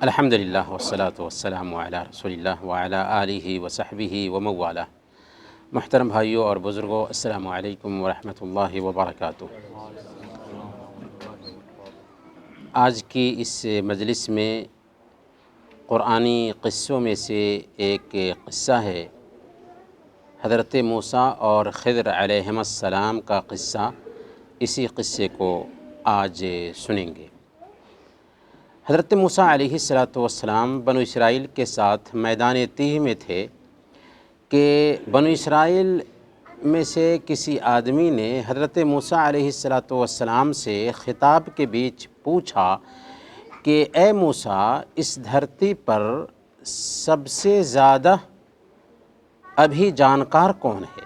الحمدللہ والصلاة والسلام علی رسول اللہ وعلی آلہ وصحبہ وموالہ۔ محترم بھائیوں اور بزرگوں، السلام علیکم ورحمۃ اللہ وبرکاتہ۔ آج کی اس مجلس میں قرآنی قصوں میں سے ایک قصہ ہے، حضرت موسیٰ اور خضر علیہم السلام کا قصہ۔ اسی قصے کو آج سنیں گے۔ حضرت موسیٰ علیہ السلام بنو اسرائیل کے ساتھ میدان تیہ میں تھے کہ بنو اسرائیل میں سے کسی آدمی نے حضرت موسیٰ علیہ السلام سے خطاب کے بیچ پوچھا کہ اے موسیٰ، اس دھرتی پر سب سے زیادہ ابھی جانکار کون ہے؟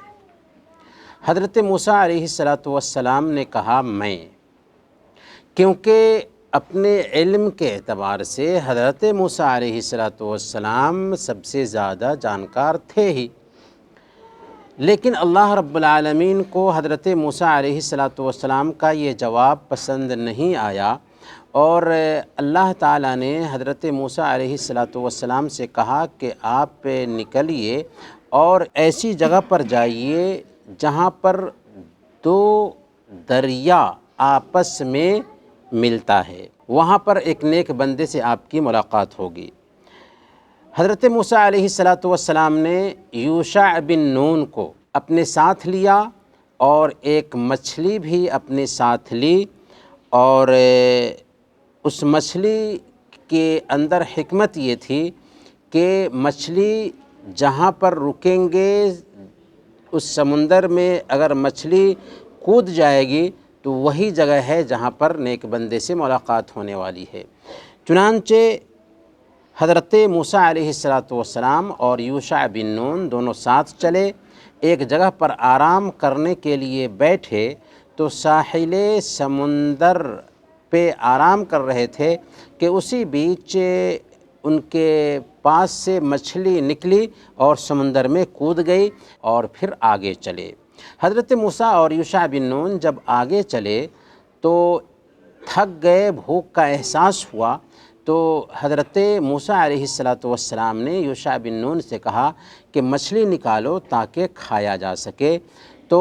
حضرت موسیٰ علیہ السلام نے کہا میں، کیونکہ اپنے علم کے اعتبار سے حضرت موسیٰ علیہ السلام سب سے زیادہ جانکار تھے ہی، لیکن اللہ رب العالمین کو حضرت موسیٰ علیہ السلام کا یہ جواب پسند نہیں آیا، اور اللہ تعالیٰ نے حضرت موسیٰ علیہ السلام سے کہا کہ آپ نکلیے اور ایسی جگہ پر جائیے جہاں پر دو دریا آپس میں ملتا ہے، وہاں پر ایک نیک بندے سے آپ کی ملاقات ہوگی۔ حضرت موسیٰ علیہ السلام نے یوشع بن نون کو اپنے ساتھ لیا اور ایک مچھلی بھی اپنے ساتھ لی، اور اس مچھلی کے اندر حکمت یہ تھی کہ مچھلی جہاں پر رکیں گے اس سمندر میں اگر مچھلی کود جائے گی تو وہی جگہ ہے جہاں پر نیک بندے سے ملاقات ہونے والی ہے۔ چنانچہ حضرت موسیٰ علیہ السلام اور یوشع بن نون دونوں ساتھ چلے، ایک جگہ پر آرام کرنے کے لیے بیٹھے تو ساحل سمندر پہ آرام کر رہے تھے کہ اسی بیچ ان کے پاس سے مچھلی نکلی اور سمندر میں کود گئی اور پھر آگے چلے۔ حضرت موسیٰ اور یوشع بن نون جب آگے چلے تو تھک گئے، بھوک کا احساس ہوا، تو حضرت موسیٰ علیہ السلام نے یوشع بن نون سے کہا کہ مچھلی نکالو تاکہ کھایا جا سکے۔ تو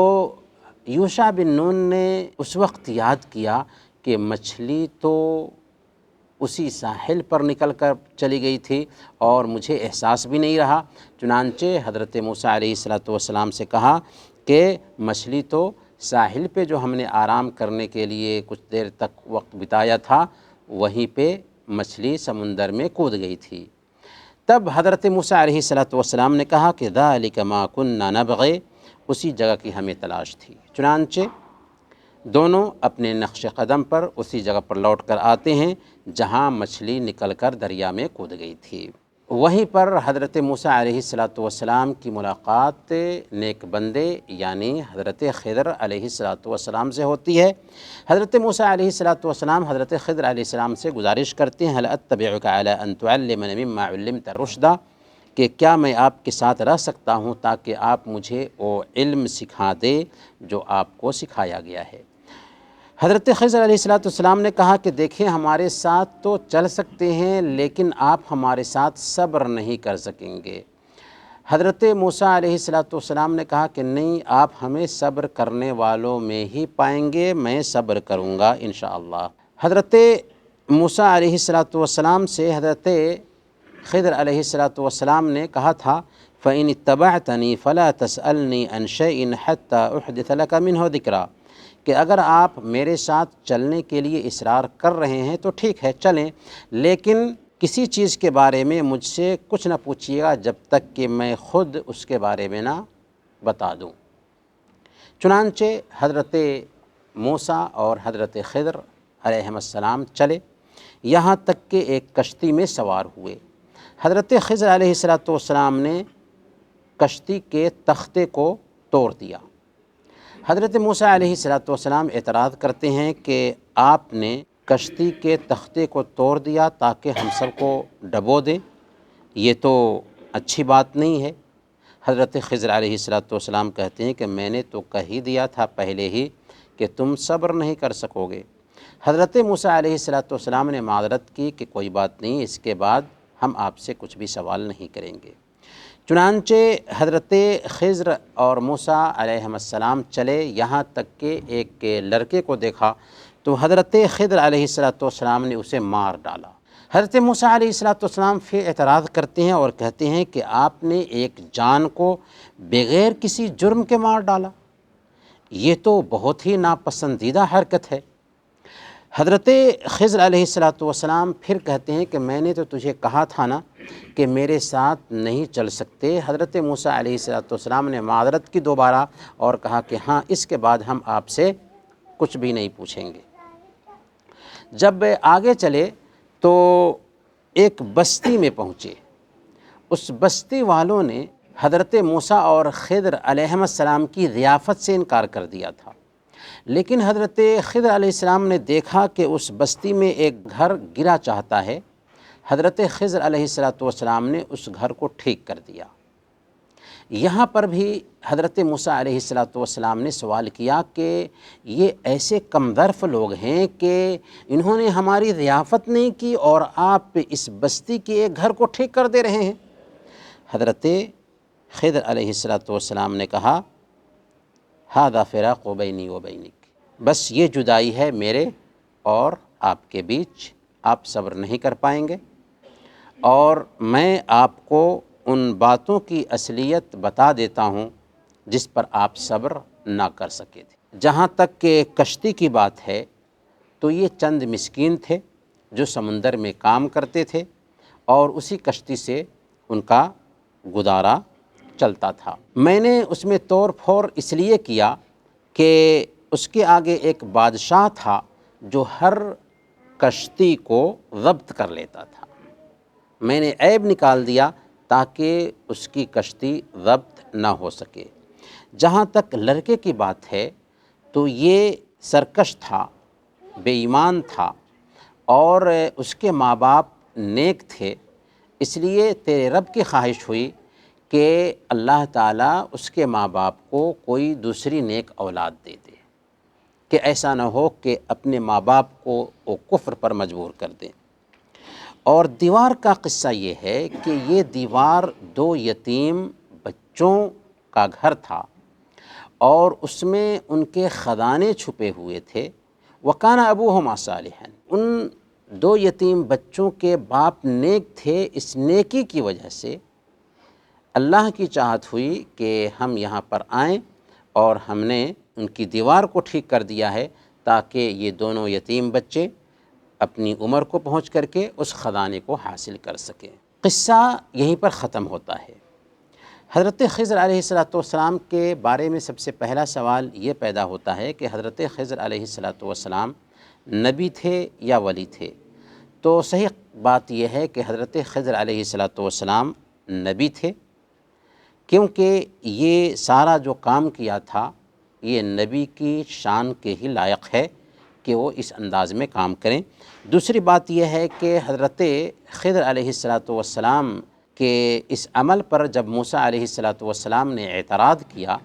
یوشع بن نون نے اس وقت یاد کیا کہ مچھلی تو اسی ساحل پر نکل کر چلی گئی تھی اور مجھے احساس بھی نہیں رہا۔ چنانچہ حضرت موسیٰ علیہ السلام سے کہا کہ مچھلی تو ساحل پہ جو ہم نے آرام کرنے کے لیے کچھ دیر تک وقت بتایا تھا وہیں پہ مچھلی سمندر میں کود گئی تھی۔ تب حضرت موسیٰ علیہ السلام نے کہا کہ ذَلِكَ مَا كُنَّا نَبْغِ، اسی جگہ کی ہمیں تلاش تھی۔ چنانچہ دونوں اپنے نقش قدم پر اسی جگہ پر لوٹ کر آتے ہیں جہاں مچھلی نکل کر دریا میں کود گئی تھی۔ وہیں پر حضرت موسیٰ علیہ السلام کی ملاقات نیک بندے یعنی حضرت خضر علیہ السلام سے ہوتی ہے۔ حضرت موسیٰ علیہ السلام حضرت خضر علیہ السلام سے گزارش کرتے ہیں، هل اتبعک علی ان تعلمن مما علمت رشدا، کہ کیا میں آپ کے ساتھ رہ سکتا ہوں تاکہ آپ مجھے وہ علم سکھا دے جو آپ کو سکھایا گیا ہے۔ حضرت خضر علیہ السلام نے کہا کہ دیکھیں، ہمارے ساتھ تو چل سکتے ہیں لیکن آپ ہمارے ساتھ صبر نہیں کر سکیں گے۔ حضرت موسیٰ علیہ السلام نے کہا کہ نہیں، آپ ہمیں صبر کرنے والوں میں ہی پائیں گے، میں صبر کروں گا انشاءاللہ۔ حضرت موسیٰ علیہ السلام سے حضرت خضر علیہ السلام نے کہا تھا فَإِنِ اتَّبَعْتَنِي فَلَا تَسْأَلْنِي عَنْ شَيْءٍ حَتَّى أُحْدِثَ لَكَ مِنْهُ ذِكْرًا، کہ اگر آپ میرے ساتھ چلنے کے لیے اصرار کر رہے ہیں تو ٹھیک ہے چلیں، لیکن کسی چیز کے بارے میں مجھ سے کچھ نہ پوچھیے گا جب تک کہ میں خود اس کے بارے میں نہ بتا دوں۔ چنانچہ حضرت موسیٰ اور حضرت خضر علیہ السلام چلے، یہاں تک کہ ایک کشتی میں سوار ہوئے۔ حضرت خضر علیہ السلام نے کشتی کے تختے کو توڑ دیا۔ حضرت موسیٰ علیہ السلام اعتراض کرتے ہیں کہ آپ نے کشتی کے تختے کو توڑ دیا تاکہ ہم سب کو ڈبو دیں، یہ تو اچھی بات نہیں ہے۔ حضرت خضر علیہ السلام کہتے ہیں کہ میں نے تو کہہ ہی دیا تھا پہلے ہی کہ تم صبر نہیں کر سکو گے۔ حضرت موسیٰ علیہ السلام نے معذرت کی کہ کوئی بات نہیں، اس کے بعد ہم آپ سے کچھ بھی سوال نہیں کریں گے۔ چنانچہ حضرت خضر اور موسیٰ علیہ السلام چلے، یہاں تک کہ ایک لڑکے کو دیکھا تو حضرت خضر علیہ السلام نے اسے مار ڈالا۔ حضرت موسیٰ علیہ السلام پھر اعتراض کرتے ہیں اور کہتے ہیں کہ آپ نے ایک جان کو بغیر کسی جرم کے مار ڈالا، یہ تو بہت ہی ناپسندیدہ حرکت ہے۔ حضرت خضر علیہ السلام پھر کہتے ہیں کہ میں نے تو تجھے کہا تھا نا کہ میرے ساتھ نہیں چل سکتے۔ حضرت موسیٰ علیہ السلام نے معذرت کی دوبارہ اور کہا کہ ہاں، اس کے بعد ہم آپ سے کچھ بھی نہیں پوچھیں گے۔ جب آگے چلے تو ایک بستی میں پہنچے، اس بستی والوں نے حضرت موسیٰ اور خضر علیہ السلام کی ضیافت سے انکار کر دیا تھا، لیکن حضرت خضر علیہ السلام نے دیکھا کہ اس بستی میں ایک گھر گرا چاہتا ہے۔ حضرت خضر علیہ السلام نے اس گھر کو ٹھیک کر دیا۔ یہاں پر بھی حضرت موسیٰ علیہ السلام نے سوال کیا کہ یہ ایسے کم ظرف لوگ ہیں کہ انہوں نے ہماری ضیافت نہیں کی اور آپ اس بستی کے ایک گھر کو ٹھیک کر دے رہے ہیں۔ حضرت خضر علیہ السلام نے کہا ھذا فراق بینی و بینک، بس یہ جدائی ہے میرے اور آپ کے بیچ، آپ صبر نہیں کر پائیں گے، اور میں آپ کو ان باتوں کی اصلیت بتا دیتا ہوں جس پر آپ صبر نہ کر سکے تھے۔ جہاں تک کہ کشتی کی بات ہے تو یہ چند مسکین تھے جو سمندر میں کام کرتے تھے اور اسی کشتی سے ان کا گزارا چلتا تھا۔ میں نے اس میں توڑ پھوڑ اس لیے کیا کہ اس کے آگے ایک بادشاہ تھا جو ہر کشتی کو ضبط کر لیتا تھا۔ میں نے عیب نکال دیا تاکہ اس کی کشتی ضبط نہ ہو سکے۔ جہاں تک لڑکے کی بات ہے تو یہ سرکش تھا، بے ایمان تھا، اور اس کے ماں باپ نیک تھے، اس لیے تیرے رب کی خواہش ہوئی کہ اللہ تعالیٰ اس کے ماں باپ کو کوئی دوسری نیک اولاد دے دے، کہ ایسا نہ ہو کہ اپنے ماں باپ کو وہ کفر پر مجبور کر دیں۔ اور دیوار کا قصہ یہ ہے کہ یہ دیوار 2 یتیم بچوں کا گھر تھا اور اس میں ان کے خزانے چھپے ہوئے تھے۔ وَكَانَ أَبُوهُمَا صَالِحًا، ان 2 یتیم بچوں کے باپ نیک تھے، اس نیکی کی وجہ سے اللہ کی چاہت ہوئی کہ ہم یہاں پر آئیں اور ہم نے ان کی دیوار کو ٹھیک کر دیا ہے تاکہ یہ دونوں یتیم بچے اپنی عمر کو پہنچ کر کے اس خزانے کو حاصل کر سکیں۔ قصہ یہیں پر ختم ہوتا ہے۔ حضرت خضر علیہ السلام کے بارے میں سب سے پہلا سوال یہ پیدا ہوتا ہے کہ حضرت خضر علیہ السلام نبی تھے یا ولی تھے؟ تو صحیح بات یہ ہے کہ حضرت خضر علیہ السلام نبی تھے، کیونکہ یہ سارا جو کام کیا تھا یہ نبی کی شان کے ہی لائق ہے کہ وہ اس انداز میں کام کریں۔ دوسری بات یہ ہے کہ حضرت خضر علیہ السلام کے اس عمل پر جب موسیٰ علیہ السلام نے اعتراض کیا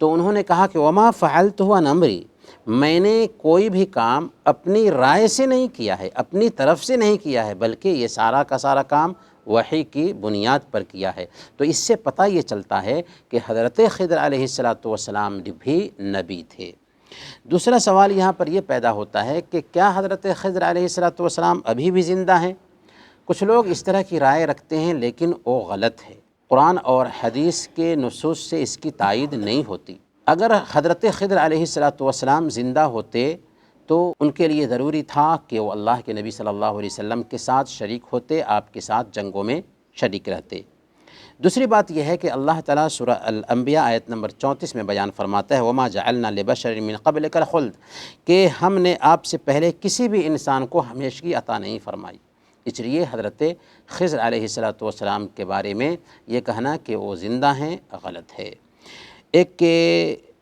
تو انہوں نے کہا کہ وما فعلتہ عن امری، میں نے کوئی بھی کام اپنی رائے سے نہیں کیا ہے، اپنی طرف سے نہیں کیا ہے، بلکہ یہ سارا کا سارا کام وحی کی بنیاد پر کیا ہے۔ تو اس سے پتہ یہ چلتا ہے کہ حضرت خضر علیہ السلام بھی نبی تھے۔ دوسرا سوال یہاں پر یہ پیدا ہوتا ہے کہ کیا حضرت خضر علیہ السلام ابھی بھی زندہ ہیں؟ کچھ لوگ اس طرح کی رائے رکھتے ہیں، لیکن وہ غلط ہے۔ قرآن اور حدیث کے نصوص سے اس کی تائید نہیں ہوتی۔ اگر حضرت خضر علیہ السلام زندہ ہوتے تو ان کے لیے ضروری تھا کہ وہ اللہ کے نبی صلی اللہ علیہ وسلم کے ساتھ شریک ہوتے، آپ کے ساتھ جنگوں میں شریک رہتے۔ دوسری بات یہ ہے کہ اللہ تعالیٰ سورہ الانبیاء آیت نمبر 34 میں بیان فرماتا ہے وَمَا جَعَلْنَا لِبَشَرٍ مِّن قَبْلِكَ الْخُلْدَ، کہ ہم نے آپ سے پہلے کسی بھی انسان کو ہمیشگی عطا نہیں فرمائی۔ اس لیے حضرت خضر علیہ السلام کے بارے میں یہ کہنا کہ وہ زندہ ہیں غلط ہے۔ ایک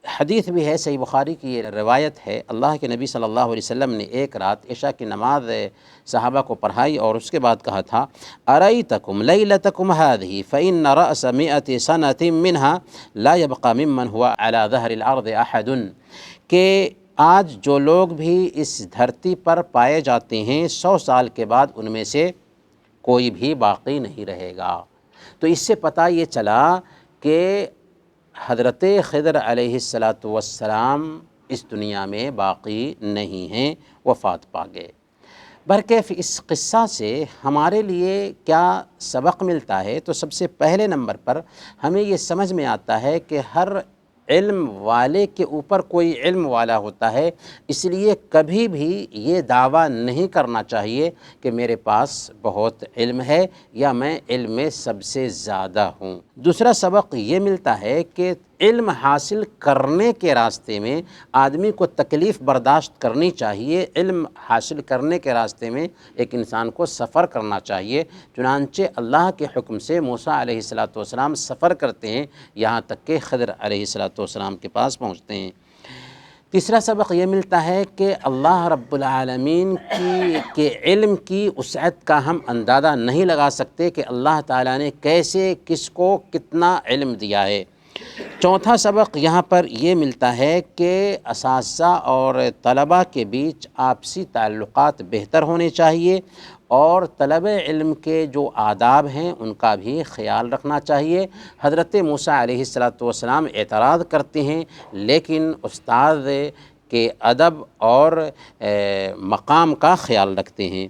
حدیث بھی ہے، صحیح بخاری کی یہ روایت ہے، اللہ کے نبی صلی اللہ علیہ وسلم نے ایک رات عشاء کی نماز صحابہ کو پڑھائی اور اس کے بعد کہا تھا أَرَيْتَكُمْ لَيْلَتَكُمْ هَذِهِ فَإِنَّ رَأْسَ مِئَةِ سَنَةٍ مِّنْهَا لَا يَبْقَى مِمَّنْ هُوَ عَلَى ظَهْرِ الْأَرْضِ أَحَدٌ، کہ آج جو لوگ بھی اس دھرتی پر پائے جاتے ہیں 100 سال کے بعد ان میں سے کوئی بھی باقی نہیں رہے گا۔ تو اس سے پتہ یہ چلا کہ حضرت خضر علیہ السلام اس دنیا میں باقی نہیں ہیں، وفات پا گئے۔ برکیف اس قصہ سے ہمارے لیے کیا سبق ملتا ہے؟ تو سب سے پہلے نمبر پر ہمیں یہ سمجھ میں آتا ہے کہ ہر علم والے کے اوپر کوئی علم والا ہوتا ہے، اس لیے کبھی بھی یہ دعویٰ نہیں کرنا چاہیے کہ میرے پاس بہت علم ہے یا میں علم میں سب سے زیادہ ہوں۔ دوسرا سبق یہ ملتا ہے کہ علم حاصل کرنے کے راستے میں آدمی کو تکلیف برداشت کرنی چاہیے۔ علم حاصل کرنے کے راستے میں ایک انسان کو سفر کرنا چاہیے، چنانچہ اللہ کے حکم سے موسیٰ علیہ السلام سفر کرتے ہیں، یہاں تک کہ خضر علیہ السلام کے پاس پہنچتے ہیں۔ تیسرا سبق یہ ملتا ہے کہ اللہ رب العالمین کے علم کی وسعت کا ہم اندازہ نہیں لگا سکتے کہ اللہ تعالیٰ نے کیسے کس کو کتنا علم دیا ہے۔ چوتھا سبق یہاں پر یہ ملتا ہے کہ اساتذہ اور طلباء کے بیچ آپسی تعلقات بہتر ہونے چاہیے، اور طلب علم کے جو آداب ہیں ان کا بھی خیال رکھنا چاہیے۔ حضرت موسیٰ علیہ السلام اعتراض کرتے ہیں، لیکن استاد کے ادب اور مقام کا خیال رکھتے ہیں۔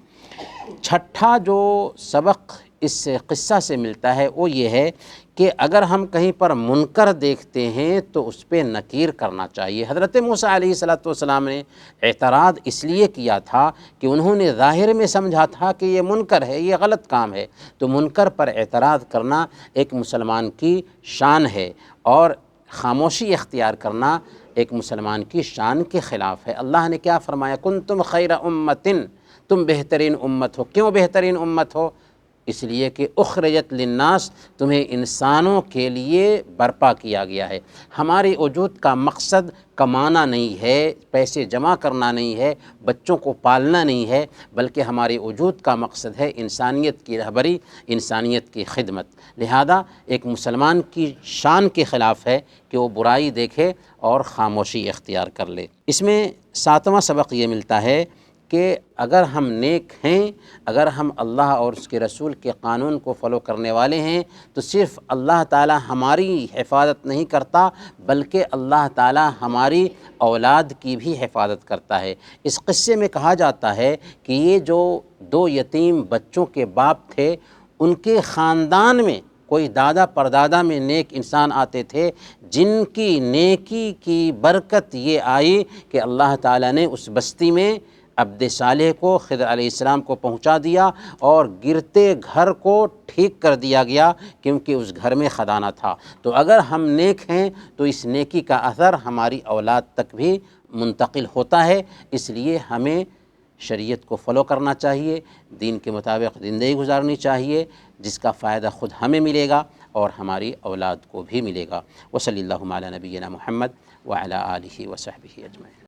چھٹا جو سبق اس قصہ سے ملتا ہے وہ یہ ہے کہ اگر ہم کہیں پر منکر دیکھتے ہیں تو اس پہ نکیر کرنا چاہیے۔ حضرت موسیٰ علیہ السلام نے اعتراض اس لیے کیا تھا کہ انہوں نے ظاہر میں سمجھا تھا کہ یہ منکر ہے، یہ غلط کام ہے، تو منکر پر اعتراض کرنا ایک مسلمان کی شان ہے، اور خاموشی اختیار کرنا ایک مسلمان کی شان کے خلاف ہے۔ اللہ نے کیا فرمایا؟ کنتم خیر امۃ، تم بہترین امت ہو۔ کیوں بہترین امت ہو؟ اس لیے کہ اخرجت للناس، تمہیں انسانوں کے لیے برپا کیا گیا ہے۔ ہمارے وجود کا مقصد کمانا نہیں ہے، پیسے جمع کرنا نہیں ہے، بچوں کو پالنا نہیں ہے، بلکہ ہمارے وجود کا مقصد ہے انسانیت کی رہبری، انسانیت کی خدمت۔ لہذا ایک مسلمان کی شان کے خلاف ہے کہ وہ برائی دیکھے اور خاموشی اختیار کر لے۔ اس میں ساتواں سبق یہ ملتا ہے کہ اگر ہم نیک ہیں، اگر ہم اللہ اور اس کے رسول کے قانون کو فالو کرنے والے ہیں، تو صرف اللہ تعالی ہماری حفاظت نہیں کرتا، بلکہ اللہ تعالی ہماری اولاد کی بھی حفاظت کرتا ہے۔ اس قصے میں کہا جاتا ہے کہ یہ جو 2 یتیم بچوں کے باپ تھے، ان کے خاندان میں کوئی دادا پردادا میں نیک انسان آتے تھے، جن کی نیکی کی برکت یہ آئی کہ اللہ تعالیٰ نے اس بستی میں عبد صالح کو، خضر علیہ السلام کو پہنچا دیا، اور گرتے گھر کو ٹھیک کر دیا گیا، کیونکہ اس گھر میں خزانہ تھا۔ تو اگر ہم نیک ہیں تو اس نیکی کا اثر ہماری اولاد تک بھی منتقل ہوتا ہے۔ اس لیے ہمیں شریعت کو فالو کرنا چاہیے، دین کے مطابق زندگی گزارنی چاہیے، جس کا فائدہ خود ہمیں ملے گا اور ہماری اولاد کو بھی ملے گا۔ وصلی اللہ علی نبینا محمد وعلی آلہ وصحبہ اجمعین۔